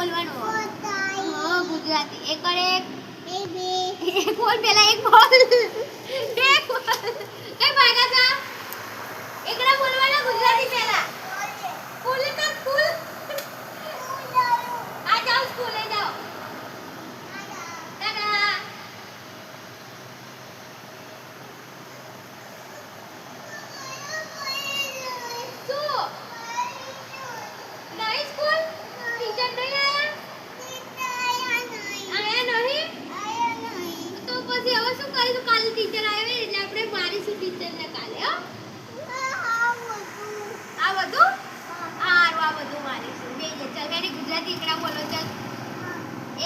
બોલવાનું હા ગુજરાતી એક પર એક એક બોલ પેલા એક બોલ એક બોલ એ ભાગા જા એકડા બોલવાના ગુજરાતી પેલા સ્કૂલે તો સ્કૂલ આ જાઓ સ્કૂલે જાઓ ટાટા नहीं स्कूल टीचर नहीं आया नहीं तो પછી હવે શું કરીશું કાલે ટીચર આવે એટલે આપણે મારીશું ટીચરને કાલે હો આ બધું આ બધું મારીશું બે ચાલ મેરી ગુજરાતી એકડા બોલો ચાલ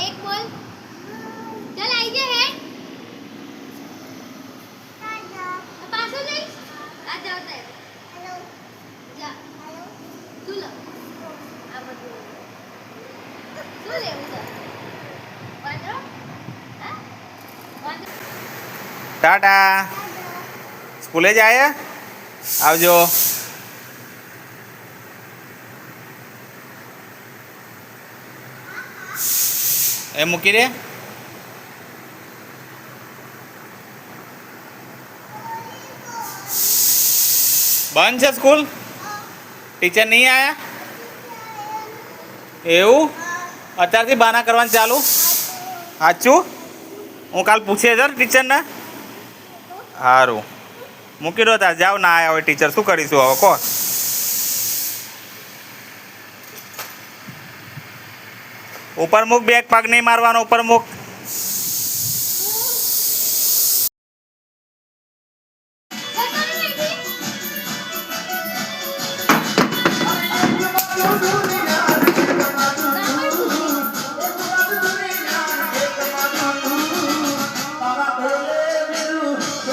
એક બોલ ચાલ આવી જા હે પાછો જઈશ આ જાવ તે હેલો જા હેલો તું લો આ બધું શું લેવું છે વાંદરો હા વાંદરો ટાટા સ્કૂલે જાય આવજો એ મૂકી દે બંધ છે સ્કૂલ ટીચર નહીં આયા એવું અત્યારથી બહાના કરવાનું ચાલુ સાચું હું કાલ પૂછીએ સર ટીચરને સારું મૂકી દો તાર જાઓ ના આવ્યા હોય ટીચર શું કરીશું હવે કહો ઉપર મૂક બેગ પાક નહીં મારવાનો ઉપર મૂક